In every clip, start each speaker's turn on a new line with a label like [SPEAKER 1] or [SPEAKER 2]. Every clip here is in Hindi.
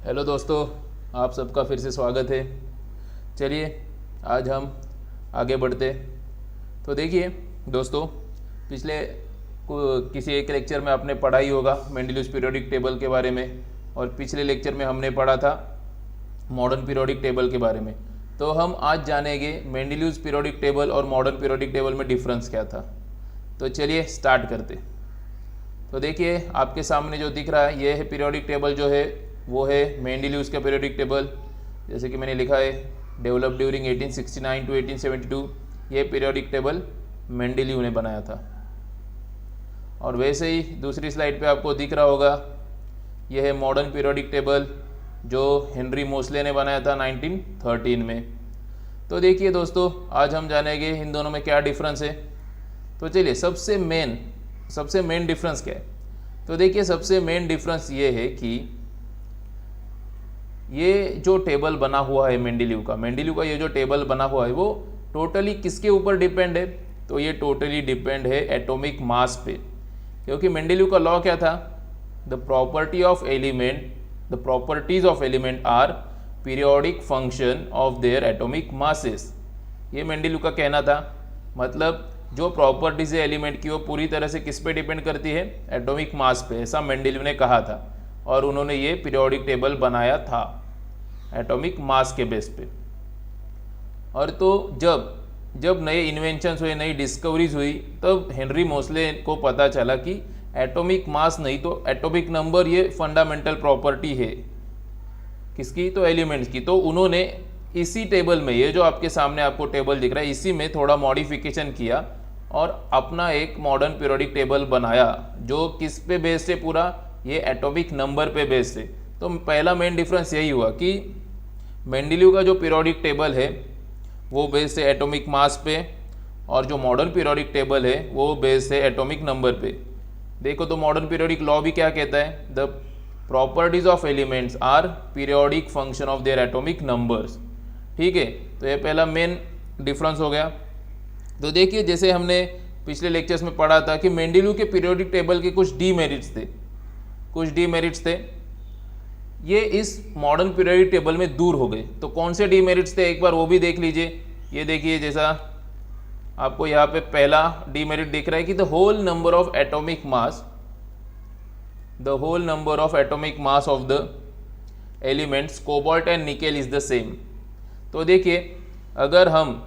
[SPEAKER 1] हेलो दोस्तों, आप सबका फिर से स्वागत है। चलिए आज हम आगे बढ़ते। तो देखिए दोस्तों, पिछले किसी एक लेक्चर में आपने पढ़ा ही होगा मेंडेलियस पीरियोडिक टेबल के बारे में, और पिछले लेक्चर में हमने पढ़ा था मॉडर्न पीरियोडिक टेबल के बारे में। तो हम आज जानेंगे मेंडेलियस पीरियोडिक टेबल और मॉडर्न पीरियोडिक टेबल में डिफरेंस क्या था। तो चलिए स्टार्ट करते। तो देखिए आपके सामने जो दिख रहा है ये है पीरियोडिक टेबल, जो है वो है मेंडेलियस का पीरियोडिक टेबल। जैसे कि मैंने लिखा है डेवलप ड्यूरिंग 1869 टू 1872, ये पीरियोडिक टेबल मेंडेलियू ने बनाया था। और वैसे ही दूसरी स्लाइड पे आपको दिख रहा होगा ये है मॉडर्न पीरियोडिक टेबल, जो हेनरी मोसले ने बनाया था 1913 में। तो देखिए दोस्तों, आज हम जानेंगे इन दोनों में क्या डिफरेंस है। तो चलिए सबसे मेन डिफरेंस क्या है। तो देखिए सबसे मेन डिफरेंस ये है कि ये जो टेबल बना हुआ है मेंडेलियू का ये जो टेबल बना हुआ है वो टोटली किसके ऊपर डिपेंड है। तो ये टोटली डिपेंड है एटॉमिक मास पे, क्योंकि मेंडेलियू का लॉ क्या था, the properties of element are periodic function of their atomic masses. ये मेंडेलियू का कहना था। मतलब जो प्रॉपर्टीज है एलिमेंट की वो पूरी तरह से किस पे डिपेंड करती है, एटॉमिक मास पे, ऐसा मेंडेलियू ने कहा था। और उन्होंने ये पीरियोडिक टेबल बनाया था एटॉमिक मास के बेस पे। और तो जब नए इन्वेंशंस हुए, नई डिस्कवरीज हुई, तब हेनरी मोसले को पता चला कि एटॉमिक मास नहीं तो एटॉमिक नंबर ये फंडामेंटल प्रॉपर्टी है किसकी, तो एलिमेंट्स की। तो उन्होंने इसी टेबल में, ये जो आपके सामने आपको टेबल दिख रहा है, इसी में थोड़ा मॉडिफिकेशन किया और अपना एक मॉडर्न पीरियोडिक टेबल बनाया, जो किस पे बेस्ड है, पूरा ये एटॉमिक नंबर पे बेस्ड है। तो पहला मेन डिफरेंस यही हुआ कि मेंडेलियू का जो पीरियोडिक टेबल है वो बेस्ड है एटॉमिक मास पे, और जो मॉडर्न पीरियोडिक टेबल है वो बेस्ड है एटॉमिक नंबर पे। देखो तो मॉडर्न पीरियोडिक लॉ भी क्या कहता है, the properties of elements are periodic function of their atomic numbers. ठीक है, तो ये पहला मेन डिफरेंस हो गया। तो देखिए जैसे हमने पिछले लेक्चर्स में पढ़ा था कि मेंडेलियू के पीरियोडिक टेबल के कुछ डीमेरिट्स थे, ये इस मॉडर्न पीरियोडिक टेबल में दूर हो गए। तो कौन से डीमेरिट्स थे एक बार वो भी देख लीजिए। ये देखिए, जैसा आपको यहाँ पे पहला डीमेरिट दिख रहा है कि the whole number of atomic mass of the elements cobalt and nickel is the same. तो देखिए अगर हम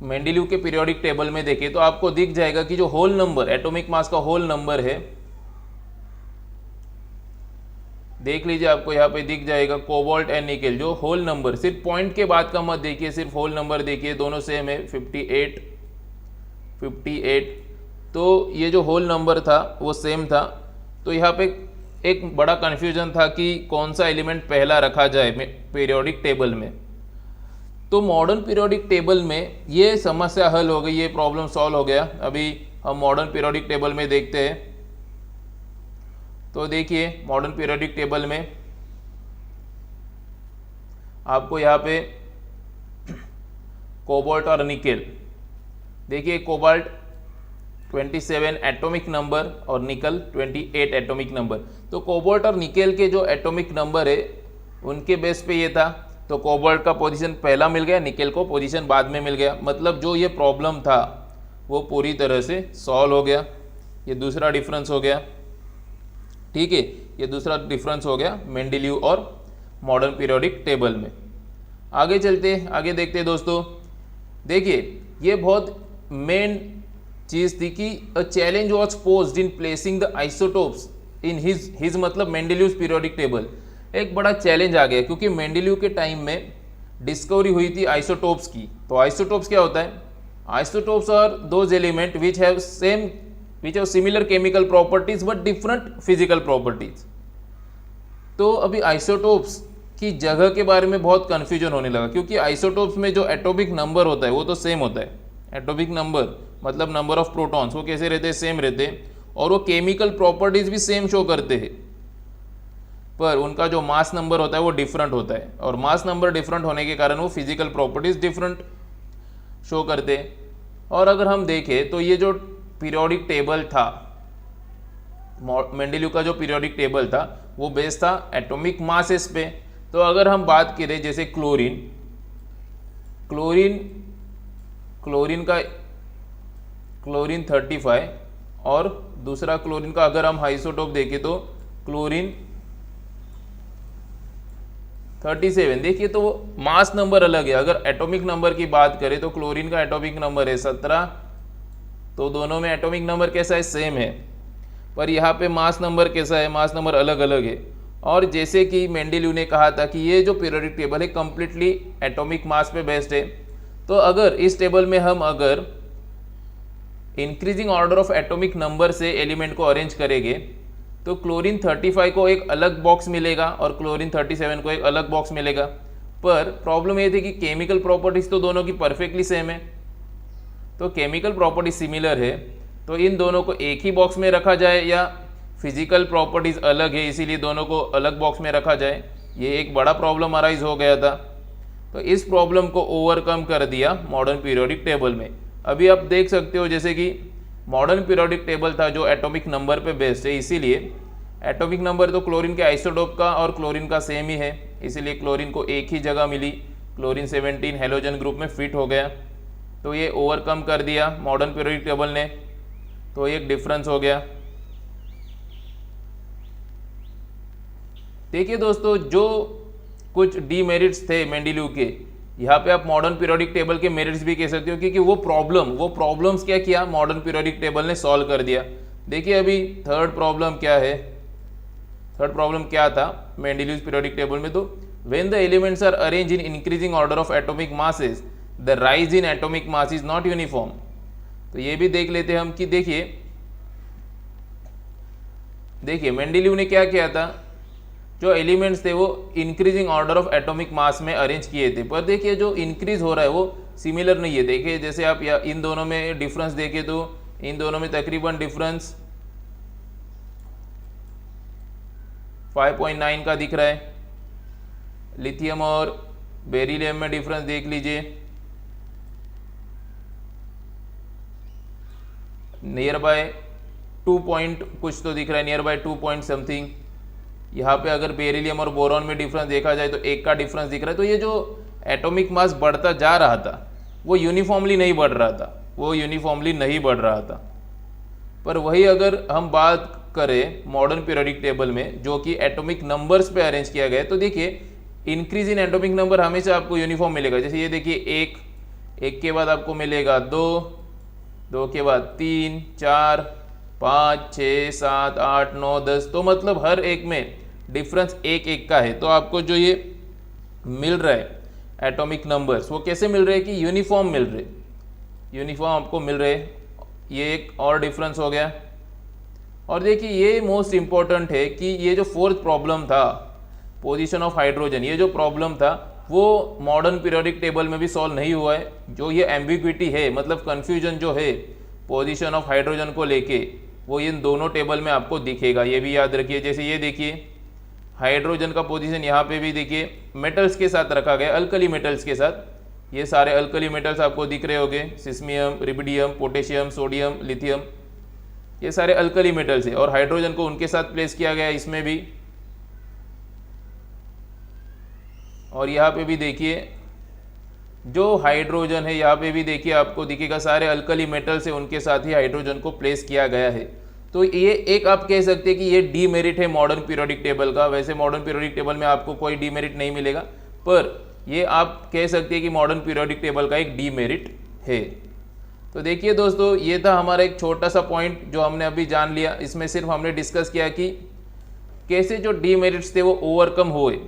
[SPEAKER 1] मेंडेलियू के पीरियोडिक टेबल में देखें तो आपको दिख जाएगा कि जो होल नंबर, एटॉमिक मास का होल नंबर है, देख लीजिए आपको यहाँ पे दिख जाएगा कोबाल्ट एंड निकेल, जो होल नंबर, सिर्फ पॉइंट के बाद का मत देखिए, सिर्फ होल नंबर देखिए, दोनों सेम है 58। तो ये जो होल नंबर था वो सेम था। तो यहाँ पे एक बड़ा कन्फ्यूजन था कि कौन सा एलिमेंट पहला रखा जाए पीरियोडिक टेबल में। तो मॉडर्न पीरियोडिक टेबल में ये समस्या हल हो गई, ये प्रॉब्लम सॉल्व हो गया। अभी हम मॉडर्न पीरियोडिक टेबल में देखते हैं। तो देखिए मॉडर्न पीरियोडिक टेबल में आपको यहाँ पे कोबाल्ट और निकेल, देखिए कोबाल्ट 27 एटॉमिक नंबर और निकल 28 एटॉमिक नंबर। तो कोबाल्ट और निकेल के जो एटॉमिक नंबर है उनके बेस पे ये था। तो कोबाल्ट का पोजीशन पहला मिल गया, निकेल को पोजीशन बाद में मिल गया। मतलब जो ये प्रॉब्लम था वो पूरी तरह से सॉल्व हो गया। ये दूसरा डिफरेंस हो गया। ठीक है, ये दूसरा डिफरेंस हो गया मेंडेलियू और मॉडर्न पीरियोडिक टेबल में। आगे चलते, आगे देखते हैं दोस्तों। देखिए ये बहुत मेन चीज़ थी कि a challenge was posed in placing the isotopes in his मतलब मेंडेलियूज पीरियोडिक टेबल। एक बड़ा चैलेंज आ गया क्योंकि मेंडेलियू के टाइम में डिस्कवरी हुई थी आइसोटोप्स की। तो आइसोटोप्स क्या होता है, isotopes are those element which have similar chemical properties but different physical properties. तो अभी आइसोटोप्स की जगह के बारे में बहुत कन्फ्यूजन होने लगा, क्योंकि आइसोटोप्स में जो एटॉमिक नंबर होता है वो तो सेम होता है। एटॉमिक नंबर मतलब नंबर ऑफ प्रोटॉन्स, वो कैसे रहते हैं, सेम रहते हैं, और वो केमिकल प्रॉपर्टीज भी सेम शो करते हैं, पर उनका जो मास नंबर होता है वो डिफरेंट होता है। और मास नंबर डिफरेंट होने के कारण वो फिजिकल प्रॉपर्टीज डिफरेंट शो करते हैं। और अगर हम देखें तो ये जो पीरियोडिक टेबल था, मेंडेलियू का जो पीरियोडिक टेबल था वो बेस्ड था एटॉमिक मासेस पे। तो अगर हम बात करें जैसे क्लोरीन का क्लोरीन 35 और दूसरा क्लोरीन का अगर हम आइसोटोप देखें तो क्लोरीन 37। देखिए तो मास नंबर अलग है। अगर एटॉमिक नंबर की बात करें तो क्लोरीन का एटॉमिक नंबर है 17, तो दोनों में एटॉमिक नंबर कैसा है, सेम है, पर यहाँ पे मास नंबर कैसा है, मास नंबर अलग अलग है। और जैसे कि मेंडेलीव ने कहा था कि ये जो पीरियोडिक टेबल है कंप्लीटली एटॉमिक मास पे बेस्ड है। तो अगर इस टेबल में हम अगर increasing order of atomic number से एलिमेंट को अरेंज करेंगे तो क्लोरीन 35 को एक अलग बॉक्स मिलेगा और क्लोरीन 37 को एक अलग बॉक्स मिलेगा। पर प्रॉब्लम ये थी कि केमिकल प्रॉपर्टीज तो दोनों की परफेक्टली सेम है। तो केमिकल प्रॉपर्टी सिमिलर है तो इन दोनों को एक ही बॉक्स में रखा जाए या फिजिकल प्रॉपर्टीज अलग है इसीलिए दोनों को अलग बॉक्स में रखा जाए, ये एक बड़ा प्रॉब्लम अराइज हो गया था। तो इस प्रॉब्लम को ओवरकम कर दिया मॉडर्न पीरियोडिक टेबल में। अभी आप देख सकते हो जैसे कि मॉडर्न पीरियोडिक टेबल था जो एटॉमिक नंबर पे बेस्ड है, इसीलिए एटॉमिक नंबर तो क्लोरीन के आइसोटोप का और क्लोरीन का सेम ही है, इसीलिए क्लोरीन को एक ही जगह मिली, क्लोरीन 17 हेलोजन ग्रुप में फिट हो गया। तो ये ओवरकम कर दिया मॉडर्न पीरियोडिक टेबल ने, तो एक डिफरेंस हो गया। देखिए दोस्तों, जो कुछ डीमेरिट्स थे मेंडेलीव के, यहाँ पे आप मॉडर्न पीरियोडिक टेबल के मेरिट्स भी कह सकते हो, क्योंकि वो प्रॉब्लम्स क्या किया मॉडर्न पीरियोडिक टेबल ने सॉल्व कर दिया। देखिए अभी थर्ड प्रॉब्लम क्या है, थर्ड प्रॉब्लम क्या था मेंडेलीव पीरियोडिक टेबल में, तो when the elements are arrange in increasing order of atomic masses the rise in atomic mass is not uniform. तो ये भी देख लेते हैं हम कि देखिए मेंडेलीव ने क्या किया था, जो एलिमेंट्स थे वो इंक्रीजिंग ऑर्डर ऑफ एटॉमिक मास में अरेंज किए थे, पर देखिए जो इंक्रीज हो रहा है वो सिमिलर नहीं है। देखिए जैसे आप या इन दोनों में डिफरेंस देखें तो इन दोनों में तकरीबन डिफरेंस 5.9 का दिख रहा है। लिथियम और बेरिलियम में डिफरेंस देख लीजिए, नियर बाय 2 पॉइंट कुछ तो दिख रहा है, नियर बाय 2 पॉइंट समथिंग। यहाँ पे अगर बेरिलियम और बोरॉन में डिफरेंस देखा जाए तो 1 का डिफरेंस दिख रहा है। तो ये जो एटॉमिक मास बढ़ता जा रहा था वो यूनिफॉर्मली नहीं बढ़ रहा था, पर वही अगर हम बात करें मॉडर्न पीरियोडिक टेबल में जो कि एटॉमिक नंबर्स पे अरेंज किया गया है, तो देखिए इंक्रीज इन एटॉमिक नंबर हमेशा आपको यूनिफॉर्म मिलेगा। जैसे ये देखिए 1 के बाद आपको मिलेगा 2 के बाद 3, 4, 5, 6, 7, 8, 9, 10। तो मतलब हर एक में डिफरेंस 1 का है। तो आपको जो ये मिल रहा है एटॉमिक नंबर्स वो कैसे मिल रहे हैं कि यूनिफॉर्म मिल रहे, यूनिफॉर्म आपको मिल रहे। ये एक और डिफरेंस हो गया। और देखिए ये मोस्ट इम्पॉर्टेंट है कि ये जो फोर्थ प्रॉब्लम था पोजीशन ऑफ हाइड्रोजन, ये जो प्रॉब्लम था वो मॉडर्न पीरियोडिक टेबल में भी सॉल्व नहीं हुआ है। जो ये एम्बिग्विटी है, मतलब कन्फ्यूजन जो है पोजीशन ऑफ हाइड्रोजन को लेके, वो इन दोनों टेबल में आपको दिखेगा, ये भी याद रखिए। जैसे ये देखिए हाइड्रोजन का पोजीशन यहाँ पे भी देखिए मेटल्स के साथ रखा गया, अल्कली मेटल्स के साथ। ये सारे अल्कली मेटल्स आपको दिख रहे होंगे, सिस्मियम, रिबिडियम, पोटेशियम, सोडियम, लिथियम, ये सारे अल्कली मेटल्स है और हाइड्रोजन को उनके साथ प्लेस किया गया इसमें भी। और यहाँ पे भी देखिए जो हाइड्रोजन है, यहाँ पे भी देखिए आपको दिखेगा सारे अल्कली मेटल्स है उनके साथ ही हाइड्रोजन को प्लेस किया गया है। तो ये एक आप कह सकते हैं कि ये डीमेरिट है मॉडर्न पीरियोडिक टेबल का। वैसे मॉडर्न पीरियोडिक टेबल में आपको कोई डीमेरिट नहीं मिलेगा, पर ये आप कह सकते हैं कि मॉडर्न पीरियोडिक टेबल का एक डीमेरिट है। तो देखिए दोस्तों, ये था हमारा एक छोटा सा पॉइंट जो हमने अभी जान लिया। इसमें सिर्फ हमने डिस्कस किया कि कैसे जो डीमेरिट्स थे वो ओवरकम हुए,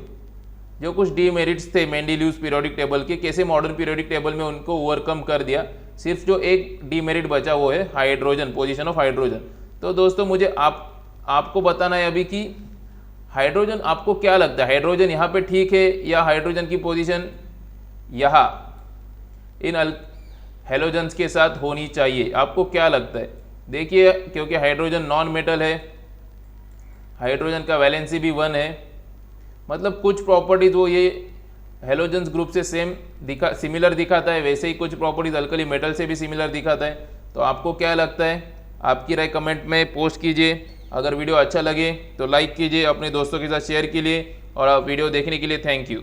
[SPEAKER 1] जो कुछ डीमेरिट्स थे मेंडेलीव्स पीरियोडिक टेबल के, कैसे मॉडर्न पीरियोडिक टेबल में उनको ओवरकम कर दिया। सिर्फ जो एक डीमेरिट बचा वो है हाइड्रोजन, पोजीशन ऑफ हाइड्रोजन। तो दोस्तों मुझे आपको बताना है अभी कि हाइड्रोजन आपको क्या लगता है, हाइड्रोजन यहाँ पे ठीक है या हाइड्रोजन की पोजीशन यहाँ इन हेलोजन्स के साथ होनी चाहिए, आपको क्या लगता है? देखिए क्योंकि हाइड्रोजन नॉन मेटल है, हाइड्रोजन का वैलेंसी भी 1 है, मतलब कुछ प्रॉपर्टीज वो ये हेलोजन्स ग्रुप से सिमिलर दिखाता है, वैसे ही कुछ प्रॉपर्टीज अल्कली मेटल से भी सिमिलर दिखाता है। तो आपको क्या लगता है? आपकी राय कमेंट में पोस्ट कीजिए। अगर वीडियो अच्छा लगे तो लाइक कीजिए, अपने दोस्तों के साथ शेयर कीजिए, और वीडियो देखने के लिए थैंक यू।